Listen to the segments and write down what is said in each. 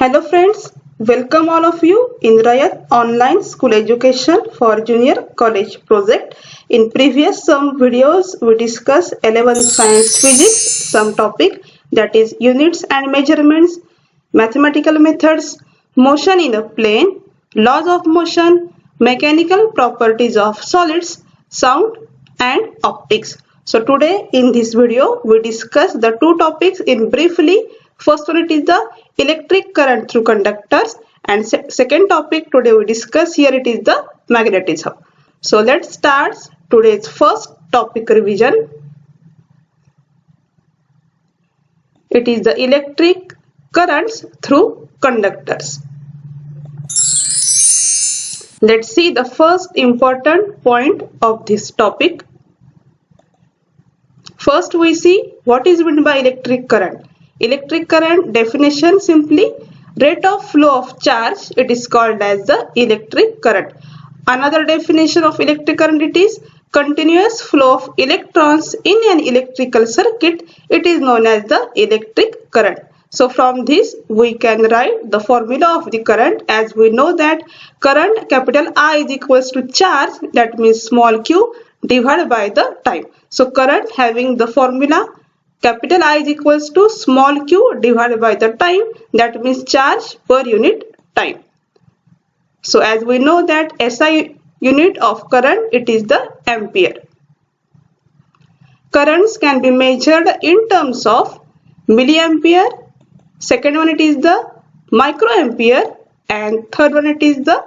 Hello friends, welcome all of you in Rayat Online School Education for Junior College project. In previous some videos we discussed 11th Science Physics, some topic that is units and measurements, mathematical methods, motion in a plane, laws of motion, mechanical properties of solids, sound and optics. So today in this video we discuss the two topics in briefly. First one it is the electric current through conductors and second topic today we discuss here it is the magnetism. So let's start today's first topic revision. It is the electric currents through conductors. Let's see the first important point of this topic. First we see what is meant by electric current. Electric current definition simply rate of flow of charge, it is called as the electric current. Another definition of electric current, it is continuous flow of electrons in an electrical circuit, it is known as the electric current. So from this we can write the formula of the current. As we know that current capital I is equals to charge, that means small q divided by the time. So current having the formula capital I is equals to small q divided by the time, that means charge per unit time. So as we know that SI unit of current, it is the ampere. Currents can be measured in terms of milliampere, second one it is the microampere and third one it is the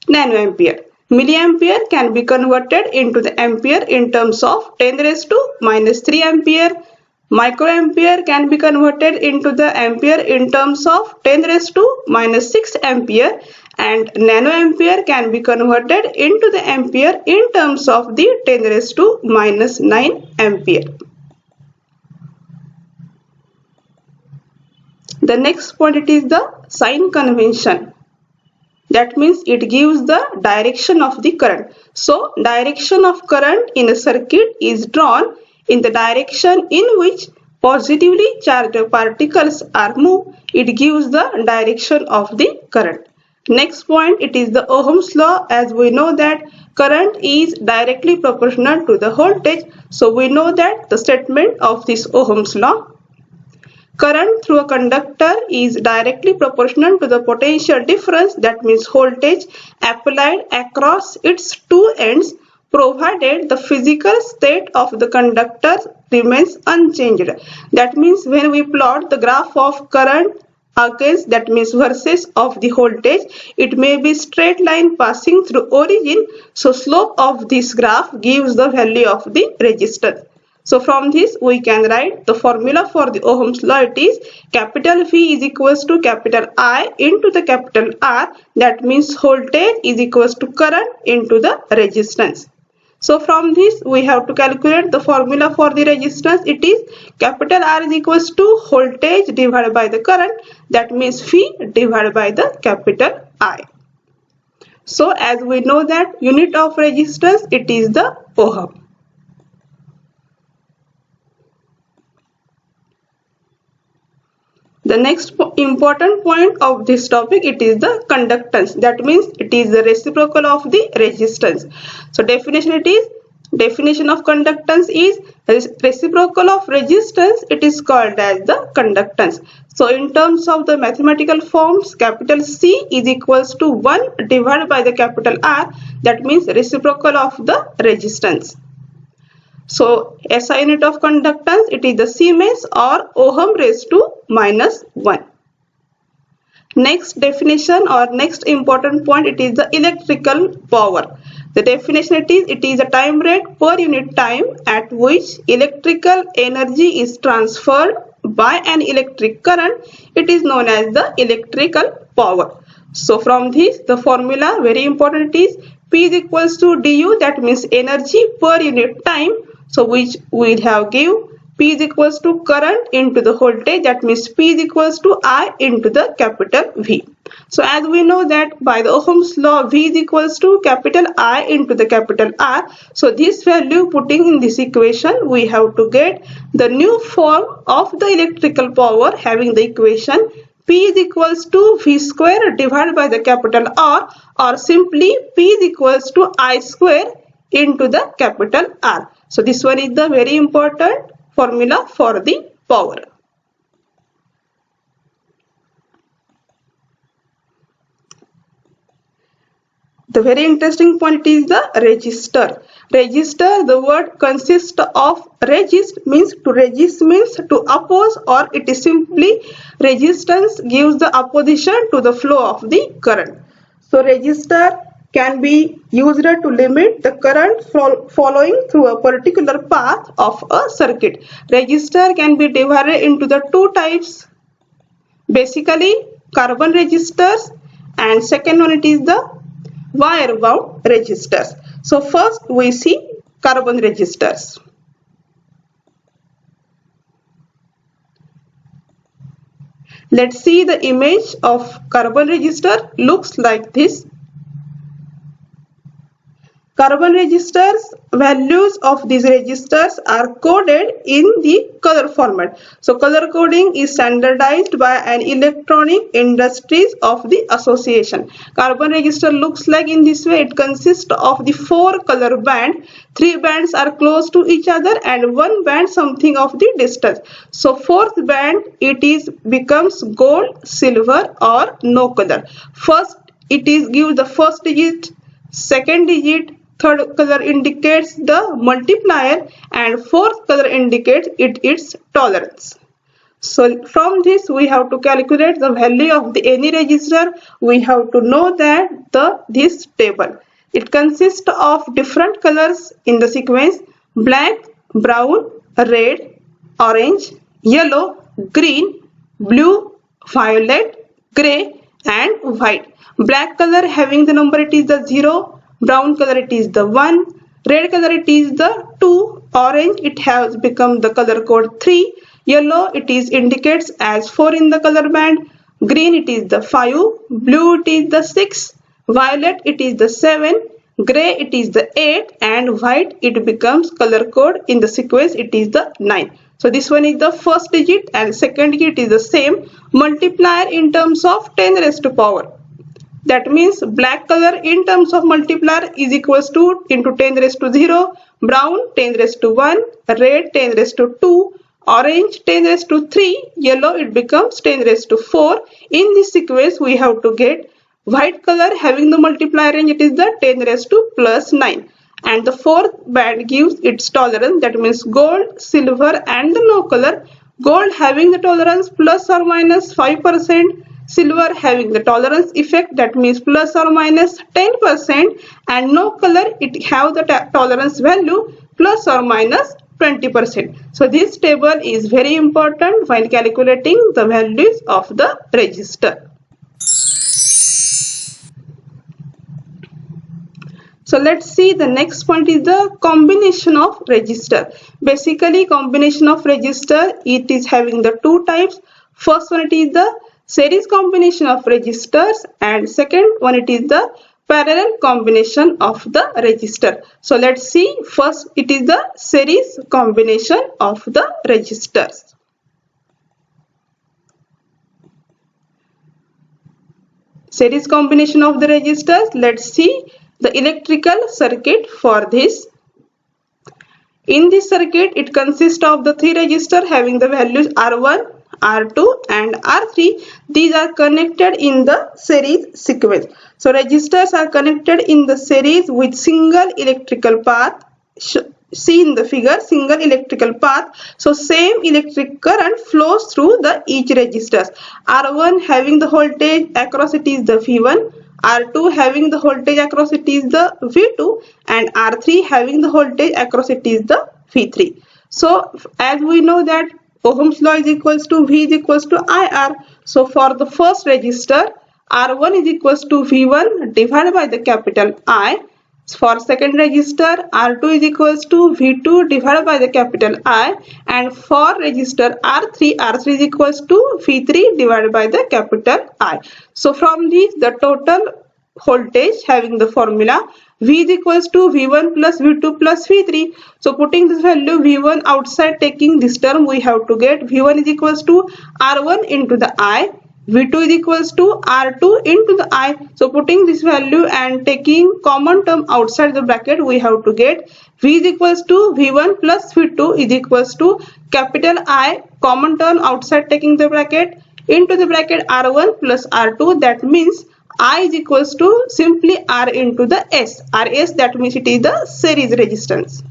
nanoampere. Milliampere can be converted into the ampere in terms of 10 raised to minus 3 ampere. Microampere can be converted into the ampere in terms of 10 raised to minus 6 ampere and nanoampere can be converted into the ampere in terms of the 10 raised to minus 9 ampere. The next point it is the sign convention. That means it gives the direction of the current. So direction of current in a circuit is drawn in the direction in which positively charged particles are moved. It gives the direction of the current. Next point it is the Ohm's law. As we know that current is directly proportional to the voltage. So we know that the statement of this Ohm's law. Current through a conductor is directly proportional to the potential difference, that means voltage applied across its two ends, provided the physical state of the conductor remains unchanged. That means when we plot the graph of current against, that means versus of the voltage, it may be straight line passing through origin. So slope of this graph gives the value of the resistance. So from this we can write the formula for the Ohm's law. It is capital V is equals to capital I into the capital R, that means voltage is equals to current into the resistance. So from this we have to calculate the formula for the resistance. It is capital R is equals to voltage divided by the current, that means V divided by the capital I. So as we know that unit of resistance, it is the ohm. The next important point of this topic, it is the conductance. That means it is the reciprocal of the resistance. So definition of conductance is reciprocal of resistance. It is called as the conductance. So in terms of the mathematical forms, capital C is equals to 1 divided by the capital R. That means reciprocal of the resistance. So SI unit of conductance, it is the Siemens or ohm raised to minus 1. Next definition or next important point, it is the electrical power. The definition it is a time rate per unit time at which electrical energy is transferred by an electric current. It is known as the electrical power. So from this the formula very important, it is P is equals to du, that means energy per unit time. So which we have give P is equals to current into the voltage, that means P is equals to I into the capital V. So as we know that by the Ohm's law, V is equals to capital I into the capital R. So this value putting in this equation, we have to get the new form of the electrical power having the equation P is equals to V square divided by the capital R, or simply P is equals to I square into the capital R. So this one is the very important formula for the power. The very interesting point is the register. Register, the word consists of resist means to resist means to oppose, or it is simply resistance gives the opposition to the flow of the current. So register can be used to limit the current following through a particular path of a circuit. Register can be divided into the two types. Basically carbon resistors, and second one it is the wire wound resistors. So first we see carbon resistors. Let's see the image of carbon resistor. Looks like this. Carbon resistors, values of these resistors are coded in the color format. So color coding is standardized by an electronic industries of the association. Carbon resistor looks like in this way. It consists of the 4 color band. 3 bands are close to each other and 1 band something of the distance. So 4th band it is becomes gold, silver or no color. First it is give the first digit, second digit, third color indicates the multiplier, and fourth color indicates its tolerance. So from this we have to calculate the value of any resistor. We have to know that this table. It consists of different colors in the sequence: black, brown, red, orange, yellow, green, blue, violet, grey and white. Black color having the number it is the 0. Brown color it is the 1, red color it is the 2, orange it has become the color code 3, yellow it is indicates as 4 in the color band, green it is the 5, blue it is the 6, violet it is the 7, grey it is the 8 and white it becomes color code in the sequence it is the 9. So this one is the first digit and second digit is the same. Multiplier in terms of 10 raised to power. That means black color in terms of multiplier is equals to into 10 raised to 0, brown 10 raised to 1, red 10 raised to 2, orange 10 raised to 3, yellow it becomes 10 raised to 4. In this sequence we have to get white color having the multiplier range it is the 10 raised to plus 9. And the fourth band gives its tolerance, that means gold, silver and the no color. Gold having the tolerance plus or minus 5%. Silver having the tolerance effect, that means plus or minus 10%, and no color it have the tolerance value plus or minus 20%. So this table is very important while calculating the values of the resistor. So let's see the next point is the combination of resistor. Basically combination of resistor, it is having the two types. First one it is the series combination of resistors and second one it is the parallel combination of the resistor. So let's see, first it is the series combination of the resistors. Series combination of the resistors, let's see the electrical circuit for this. In this circuit it consists of the 3 resistors having the values R1, R2 and R3. These are connected in the series sequence. So resistors are connected in the series with single electrical path. See in the figure, single electrical path. So same electric current flows through the each resistors. R1 having the voltage across it is the V1, R2 having the voltage across it is the V2 and R3 having the voltage across it is the V3. So as we know that Ohm's law is equals to V is equals to IR. So for the first resistor, R1 is equals to V1 divided by the capital I. For second resistor, R2 is equals to V2 divided by the capital I. And for resistor R3 is equals to V3 divided by the capital I. So from this, the total voltage having the formula V is equals to V1 plus V2 plus V3. So putting this value V1 outside, taking this term, we have to get V1 is equals to R1 into the I V2 is equals to R2 into the I. So putting this value and taking common term outside the bracket, we have to get V is equals to V1 plus V2 is equals to capital I, common term outside taking the bracket, into the bracket R1 plus R2. That means I is equals to simply R into the S. RS, that means it is the series resistance,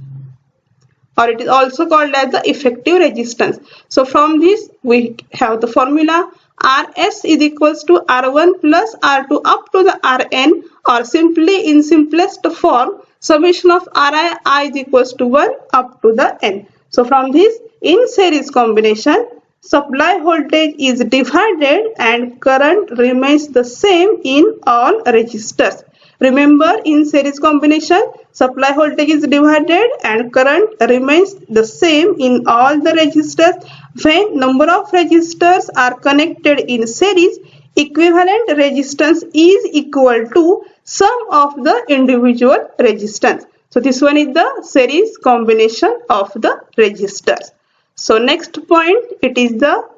or it is also called as the effective resistance. So from this we have the formula Rs is equals to R1 plus R2 up to the Rn, or simply in simplest form summation of Ri I is equals to 1 up to the n. So from this, in series combination, supply voltage is divided and current remains the same in all resistors. Remember, in series combination, supply voltage is divided and current remains the same in all the resistors. When number of resistors are connected in series, equivalent resistance is equal to sum of the individual resistance. So this one is the series combination of the resistors. So next point, it is the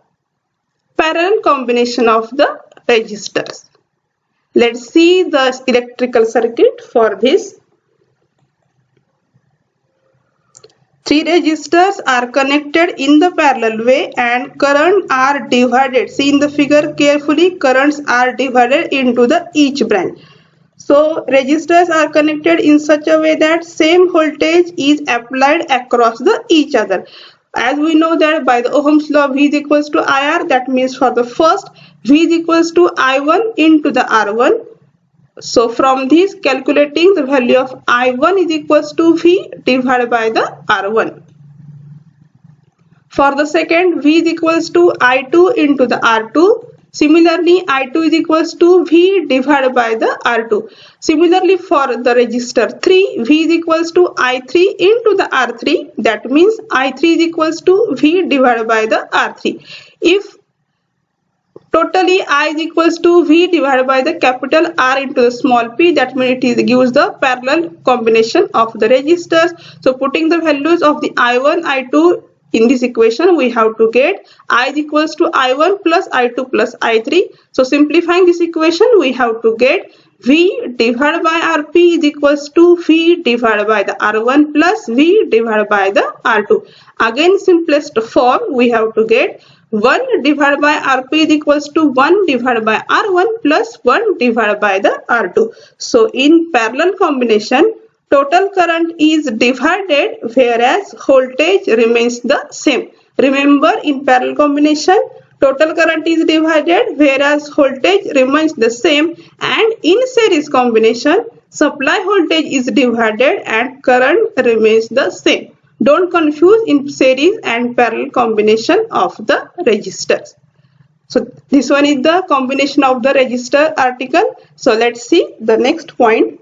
parallel combination of the resistors. Let's see the electrical circuit for this. Three resistors are connected in the parallel way and current are divided. See in the figure carefully, currents are divided into the each branch. So resistors are connected in such a way that same voltage is applied across the each other. As we know that by the Ohm's law, V is equals to IR, that means for the first, V is equals to I1 into the R1. So from this, calculating the value of I1 is equals to V divided by the R1. For the second, V is equals to I2 into the R2. Similarly, I2 is equals to V divided by the R2. Similarly, for the resistor 3, V is equals to I3 into the R3. That means I3 is equals to V divided by the R3. If totally I is equals to V divided by the capital R into the small p, that means it gives the parallel combination of the resistors. So putting the values of the I1, I2 in this equation, we have to get I is equals to I1 plus I2 plus I3. So simplifying this equation, we have to get V divided by Rp is equals to V divided by the R1 plus V divided by the R2. Again, simplest form, we have to get 1 divided by Rp is equals to 1 divided by R1 plus 1 divided by the R2. So in parallel combination, total current is divided whereas voltage remains the same. Remember, in parallel combination, total current is divided whereas voltage remains the same, and in series combination, supply voltage is divided and current remains the same. Don't confuse in series and parallel combination of the resistors. So this one is the combination of the resistor article. So let's see the next point.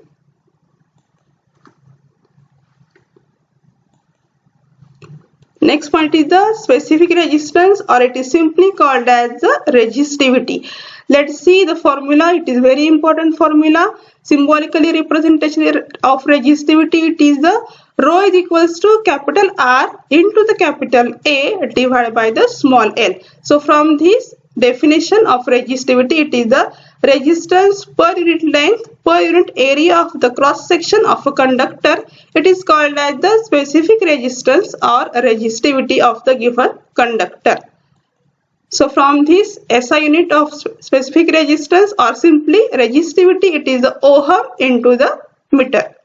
Next point is the specific resistance, or it is simply called as the resistivity. Let's see the formula. It is very important formula. Symbolically representation of resistivity, it is the rho is equals to capital R into the capital A divided by the small l. So from this definition of resistivity, it is the resistance per unit length per unit area of the cross section of a conductor. It is called as the specific resistance or resistivity of the given conductor. So from this SI unit of specific resistance or simply resistivity, it is the ohm into the meter.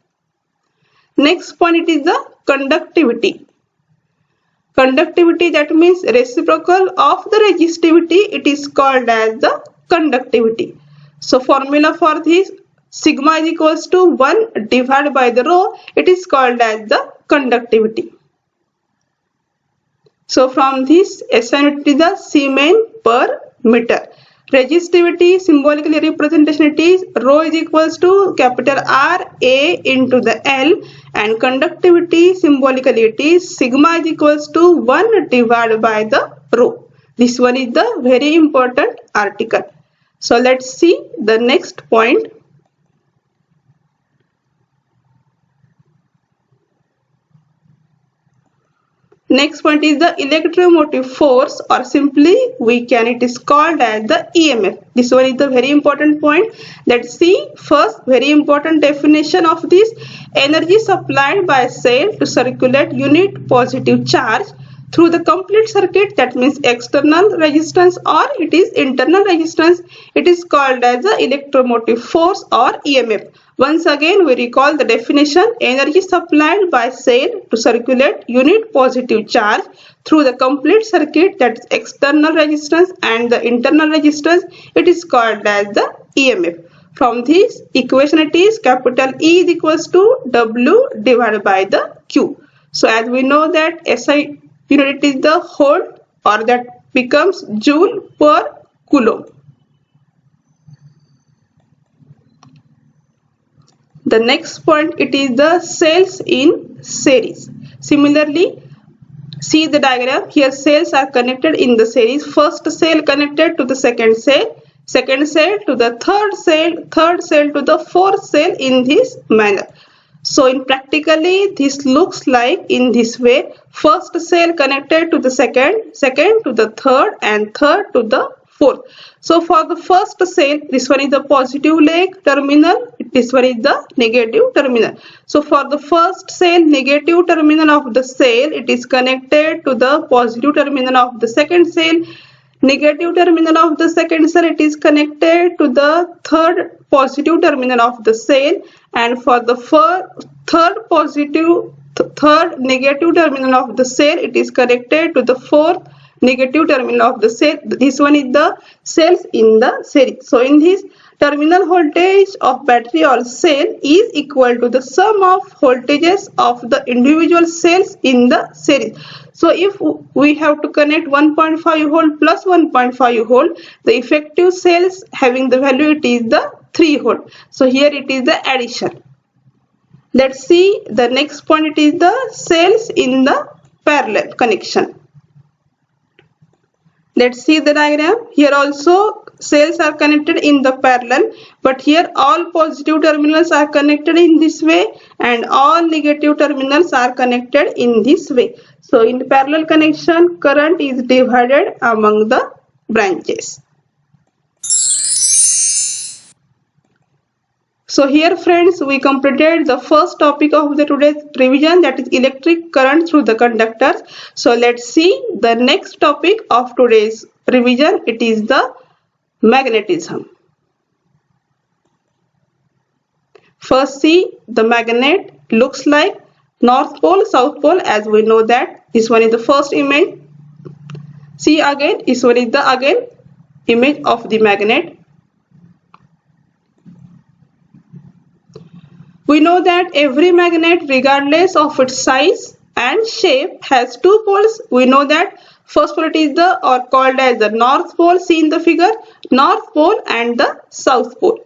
Next point, it is the conductivity. Conductivity, that means reciprocal of the resistivity, it is called as the conductivity. So formula for this, sigma is equals to 1 divided by the rho, it is called as the conductivity. So from this SI unit is the Siemens per meter. Resistivity, symbolically representation, it is rho is equals to capital R A into the L, and conductivity, symbolically it is sigma is equals to 1 divided by the rho. This one is the very important article. So let's see the next point. Next point is the electromotive force, or simply it is called as the EMF. This one is the very important point. Let's see first very important definition of this: energy supplied by a cell to circulate unit positive charge through the complete circuit, that means external resistance or it is internal resistance. It is called as the electromotive force or EMF. Once again we recall the definition: energy supplied by cell to circulate unit positive charge through the complete circuit, that is external resistance and the internal resistance. It is called as the EMF. From this equation it is capital E is equals to W divided by the Q. So as we know that SI unit is the whole, or that becomes joule per coulomb. The next point, it is the cells in series. Similarly, see the diagram. Here cells are connected in the series. First cell connected to the second cell to the third cell to the fourth cell in this manner. So in practically this looks like in this way: first cell connected to the second to the third, and third to the fourth. So for the first cell, this one is the positive leg terminal, this one is the negative terminal. So for the first cell, negative terminal of the cell, it is connected to the positive terminal of the second cell. Negative terminal of the second cell, it is connected to the third positive terminal of the cell, and for the third negative terminal of the cell, it is connected to the fourth negative terminal of the cell. This one is the cells in the series. So in this, terminal voltage of battery or cell is equal to the sum of voltages of the individual cells in the series. So if we have to connect 1.5 volt plus 1.5 volt, the effective cells having the value, it is the 3 volt. So here it is the addition. Let's see the next point, it is the cells in the parallel connection. Let's see the diagram. Here also cells are connected in the parallel, but here all positive terminals are connected in this way and all negative terminals are connected in this way. So in parallel connection, current is divided among the branches. So here friends, we completed the first topic of the today's revision, that is electric current through the conductors. So let's see the next topic of today's revision. It is the magnetism. First see the magnet looks like north pole, south pole, as we know that. This one is the first image. See again, this one is the image of the magnet. We know that every magnet, regardless of its size and shape, has two poles. We know that first pole, it is called as the north pole. See in the figure, north pole and the south pole.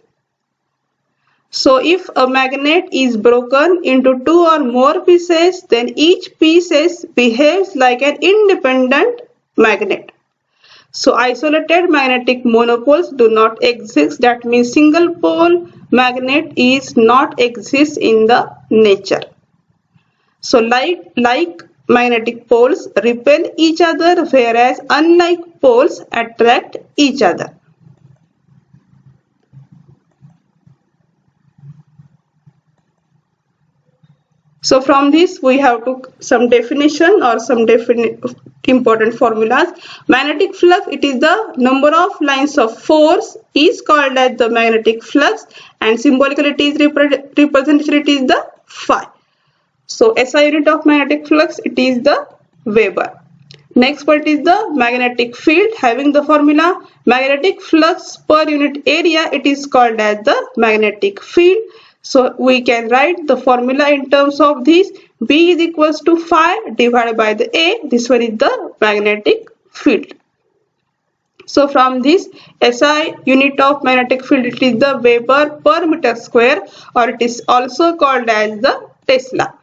So if a magnet is broken into two or more pieces, then each piece behaves like an independent magnet. So isolated magnetic monopoles do not exist. That means single pole magnet is not exist in the nature. So like magnetic poles repel each other, whereas unlike poles attract each other. So from this we have to some definition or some important formulas. Magnetic flux, it is the number of lines of force is called as the magnetic flux, and symbolically it is representation, it is the phi. So SI unit of magnetic flux, it is the Weber. Next point is the magnetic field, having the formula magnetic flux per unit area, it is called as the magnetic field. So we can write the formula in terms of this: B is equals to phi divided by the A. This one is the magnetic field. So from this SI unit of magnetic field, it is the Weber per meter square, or it is also called as the Tesla.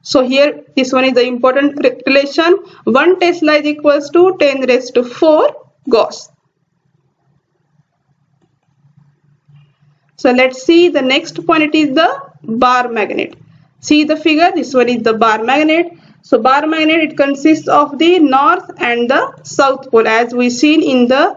So here this one is the important relation: 1 Tesla is equals to 10 raised to 4 Gauss. So let's see the next point, it is the bar magnet. See the figure, this one is the bar magnet. So bar magnet, it consists of the north and the south pole as we seen in the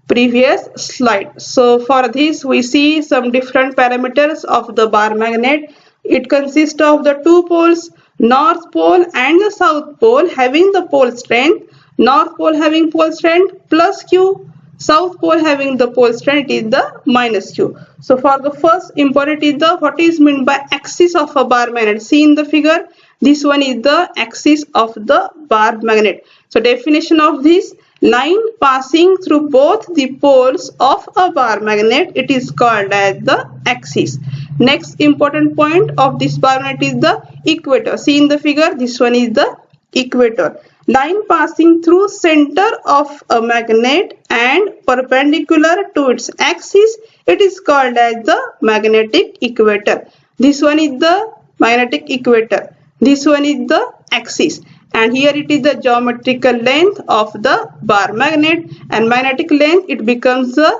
previous slide. So for this we see some different parameters of the bar magnet. It consists of the two poles, north pole and the south pole having the pole strength. North pole having pole strength plus Q, south pole having the pole strength is the minus Q. So for the first important is the what is meant by axis of a bar magnet. See in the figure, this one is the axis of the bar magnet. So definition of this: line passing through both the poles of a bar magnet, it is called as the axis. Next important point of this bar magnet is the equator. See in the figure, this one is the equator. Line passing through center of a magnet and perpendicular to its axis, it is called as the magnetic equator. This one is the magnetic equator. This one is the axis, and here it is the geometrical length of the bar magnet, and magnetic length, it becomes the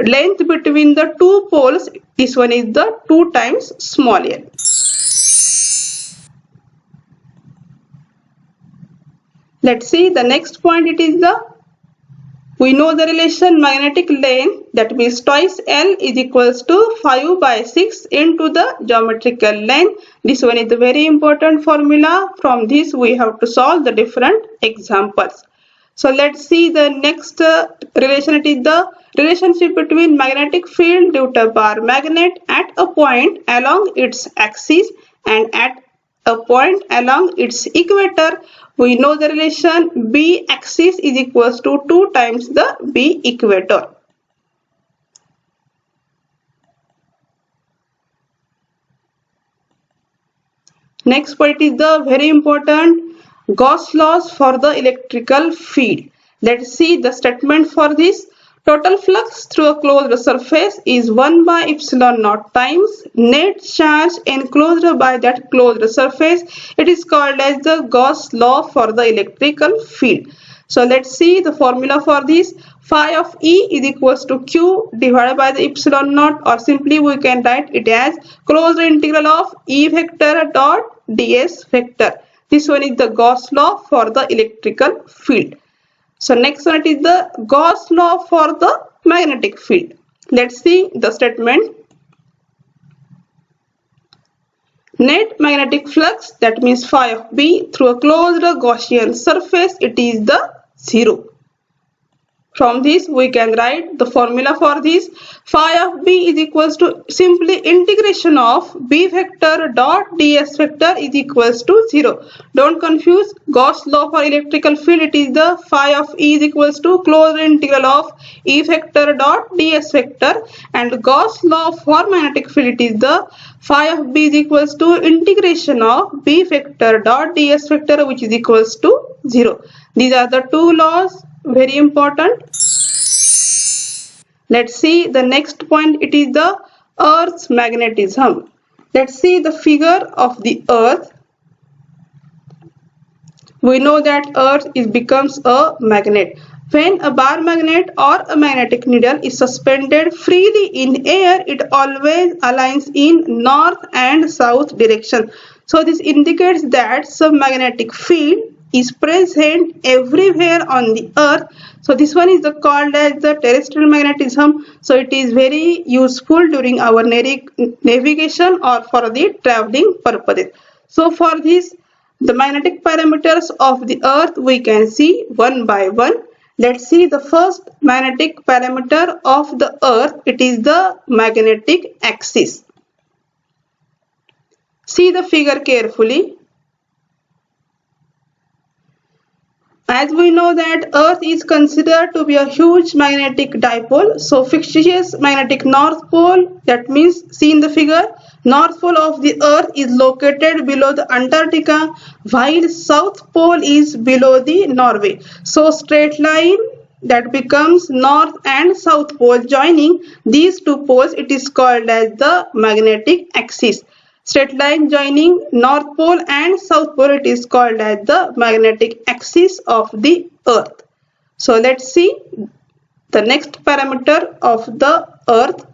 length between the two poles. This one is the 2 times small l. Let's see the next point. It is the, we know the relation magnetic length, that means twice L is equals to 5 by 6 into the geometrical length. This one is the very important formula. From this we have to solve the different examples. So let's see the next relation. It is the relationship between magnetic field due to bar magnet at a point along its axis and at a point along its equator. We know the relation B axis is equals to 2 times the B equator. Next point is the very important Gauss laws for the electrical field. Let's see the statement for this. Total flux through a closed surface is 1 by epsilon naught times net charge enclosed by that closed surface. It is called as the Gauss law for the electrical field. So let's see the formula for this. Phi of E is equals to Q divided by the epsilon naught, or simply we can write it as closed integral of E vector dot ds vector. This one is the Gauss law for the electrical field. So next one is the Gauss law for the magnetic field. Let's see the statement. Net magnetic flux, that means phi of B through a closed Gaussian surface, it is the 0. From this we can write the formula for this. Phi of B is equals to simply integration of B vector dot ds vector is equals to 0. Don't confuse Gauss law for electrical field. It is the phi of E is equals to closed integral of E vector dot ds vector, and Gauss law for magnetic field, it is the phi of B is equals to integration of B vector dot ds vector, which is equals to 0. These are the two laws, very important. Let's see the next point. It is the Earth's magnetism. Let's see the figure of the Earth. We know that Earth becomes a magnet. When a bar magnet or a magnetic needle is suspended freely in air, it always aligns in north and south direction. So this indicates that some magnetic field is present everywhere on the earth. So this one is called as the terrestrial magnetism. So it is very useful during our navigation or for the traveling purposes. So for this, the magnetic parameters of the earth we can see one by one. Let's see the first magnetic parameter of the earth. It is the magnetic axis. See the figure carefully. As we know that Earth is considered to be a huge magnetic dipole, so fictitious magnetic north pole, that means see in the figure, north pole of the Earth is located below the Antarctica, while south pole is below the Norway. So straight line that becomes north and south pole joining these two poles, it is called as the magnetic axis. Straight line joining north pole and south pole, it is called as the magnetic axis of the earth. So let's see the next parameter of the earth.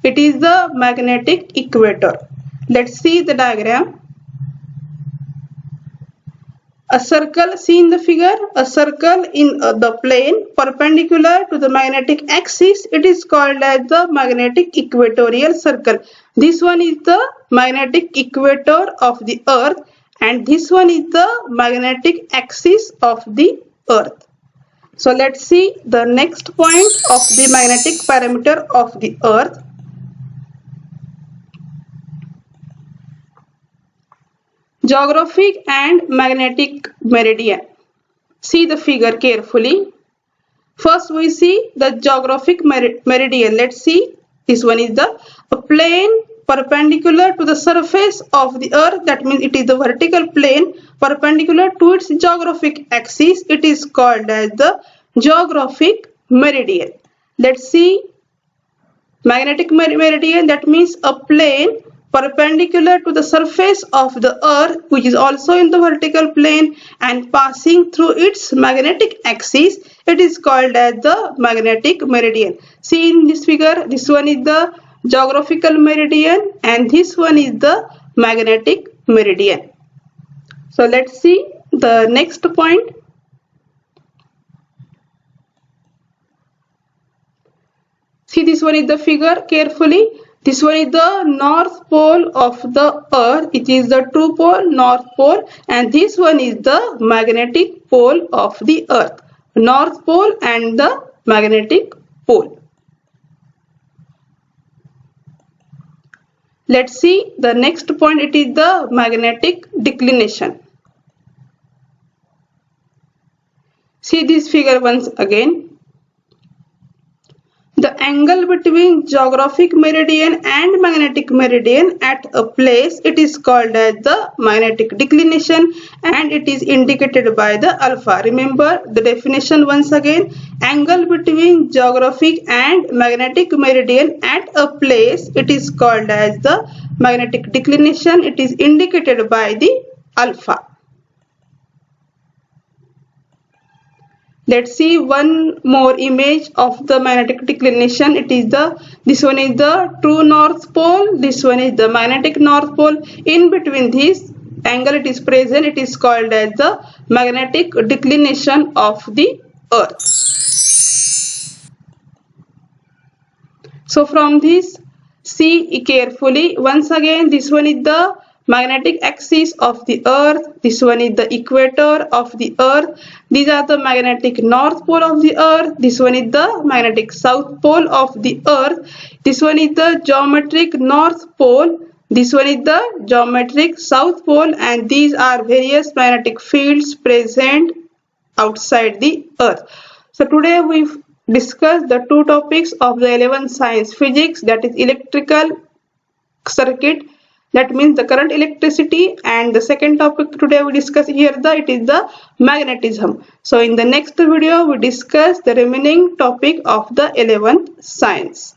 It is the magnetic equator. Let's see the diagram. A circle, see in the figure, a circle in the plane perpendicular to the magnetic axis, it is called as the magnetic equatorial circle. This one is the magnetic equator of the earth and this one is the magnetic axis of the earth. So let's see the next point of the magnetic parameter of the earth. Geographic and magnetic meridian. See the figure carefully. First we see the geographic meridian. Let's see. This one is a plane perpendicular to the surface of the earth. That means it is the vertical plane perpendicular to its geographic axis. It is called as the geographic meridian. Let's see magnetic meridian. That means a plane perpendicular to the surface of the earth which is also in the vertical plane and passing through its magnetic axis. It is called as the magnetic meridian. See in this figure, this one is the geographical meridian and this one is the magnetic meridian. So let's see the next point. See this one is the figure carefully. This one is the north pole of the earth. It is the true pole, north pole, and this one is the magnetic pole of the earth. North pole and the magnetic pole. Let's see the next point. It is the magnetic declination. See this figure once again. The angle between geographic meridian and magnetic meridian at a place, it is called as the magnetic declination and it is indicated by the alpha. Remember the definition once again. Angle between geographic and magnetic meridian at a place, it is called as the magnetic declination. It is indicated by the alpha. Let's see one more image of the magnetic declination. This one is the true north pole. This one is the magnetic north pole. In between this angle it is present. It is called as the magnetic declination of the earth. So from this, see carefully. Once again, this one is the magnetic axis of the earth. This one is the equator of the earth. These are the magnetic north pole of the earth. This one is the magnetic south pole of the earth. This one is the geometric north pole. This one is the geometric south pole, and these are various magnetic fields present outside the earth. So today we've discussed the two topics of the 11th science physics, that is electrical circuit, that means the current, electricity, and the second topic today we discuss here it is the magnetism. So in the next video we discuss the remaining topic of the 11th science.